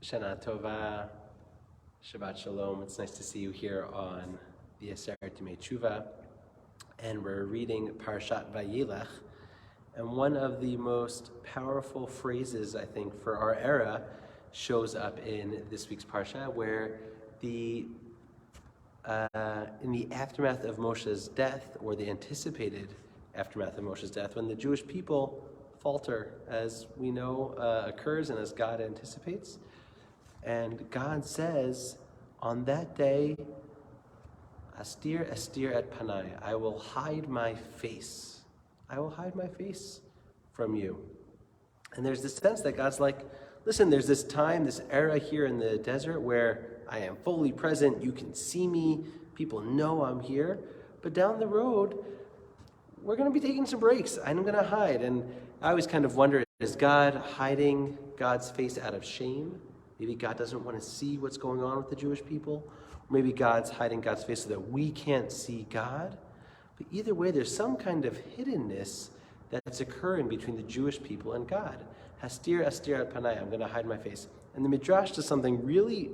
Shana Tova, Shabbat Shalom. It's nice to see you here on the Ezra Tshuva, and we're reading Parashat Vayeilech. And one of the most powerful phrases, I think, for our era shows up in this week's Parsha, where in the aftermath of Moshe's death, or the anticipated aftermath of Moshe's death, when the Jewish people falter, as we know occurs and as God anticipates. And God says, on that day, Astir et panai, I will hide my face. I will hide my face from you. And there's this sense that God's like, listen, there's this time, this era here in the desert where I am fully present, you can see me, people know I'm here, but down the road, we're going to be taking some breaks. I'm going to hide. And I always kind of wonder, is God hiding God's face out of shame? Maybe God doesn't want to see what's going on with the Jewish people. Or maybe God's hiding God's face so that we can't see God. But either way, there's some kind of hiddenness that's occurring between the Jewish people and God. Astir et panai, I'm going to hide my face. And the Midrash does something really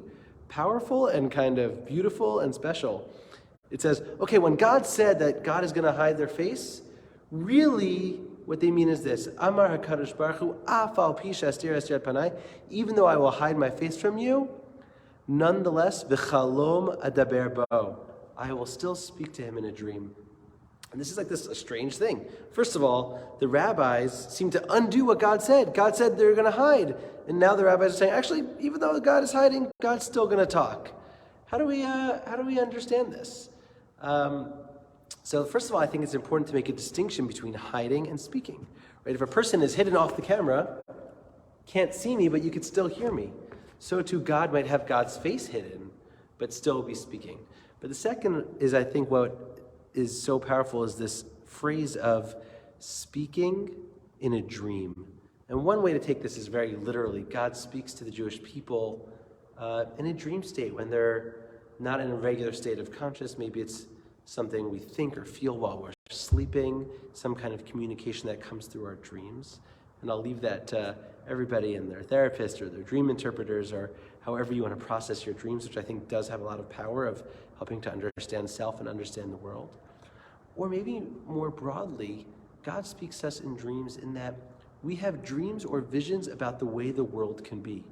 powerful and kind of beautiful and special. It says, okay, when God said that God is going to hide their face, really what they mean is this: Amar HaKadosh Baruch Hu, afal pisha astir et panai, even though I will hide my face from you, nonetheless, v'chalom adaber bo, I will still speak to him in a dream. And this is like a strange thing. First of all, the rabbis seem to undo what God said. God said they're going to hide. And now the rabbis are saying, actually, even though God is hiding, God's still going to talk. How do we understand this? So first of all, I think it's important to make a distinction between hiding and speaking. Right? If a person is hidden off the camera, can't see me, but you could still hear me. So too, God might have God's face hidden, but still be speaking. But the second is, I think, what is so powerful is this phrase of speaking in a dream. And one way to take this is very literally. God speaks to the Jewish people in a dream state when they're not in a regular state of conscious. Maybe it's something we think or feel while we're sleeping, some kind of communication that comes through our dreams. And I'll leave that to everybody and their therapist or their dream interpreters, or however you want to process your dreams, which I think does have a lot of power of helping to understand self and understand the world. Or maybe more broadly, God speaks to us in dreams in that we have dreams or visions about the way the world can be.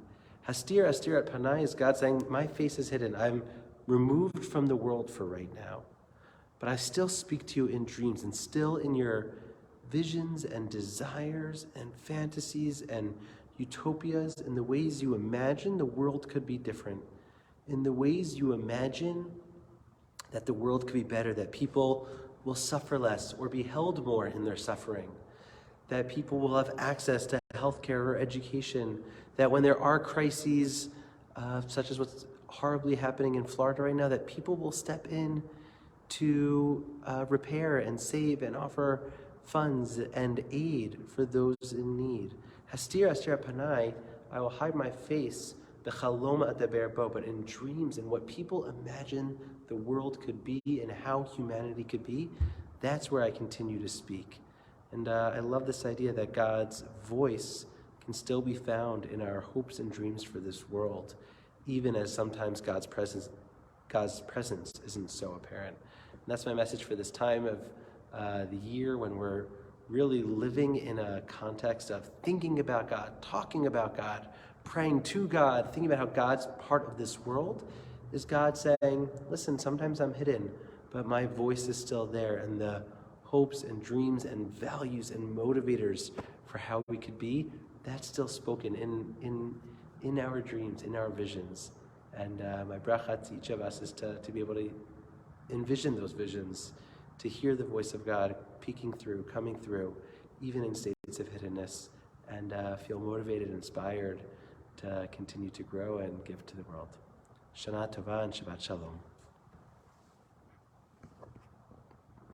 Astir et panai is God saying, my face is hidden. I'm removed from the world for right now. But I still speak to you in dreams, and still in your visions and desires and fantasies and utopias, in the ways you imagine the world could be different, in the ways you imagine that the world could be better, that people will suffer less or be held more in their suffering, that people will have access to healthcare or education, that when there are crises, such as what's horribly happening in Florida right now, that people will step in to repair and save and offer funds and aid for those in need. Astir et panai, I will hide my face, b'chalom adaber bo, but in dreams and what people imagine the world could be and how humanity could be, that's where I continue to speak. And I love this idea that God's voice can still be found in our hopes and dreams for this world, even as sometimes God's presence isn't so apparent. And that's my message for this time of the year, when we're really living in a context of thinking about God, talking about God, praying to God, thinking about how God's part of this world. Is God saying, listen, sometimes I'm hidden, but my voice is still there, and the hopes and dreams and values and motivators for how we could be, that's still spoken in our dreams, in our visions. And my bracha to each of us is to be able to envision those visions, to hear the voice of God peeking through, coming through, even in states of hiddenness, and feel motivated, inspired to continue to grow and give to the world. Shana Tova and Shabbat Shalom.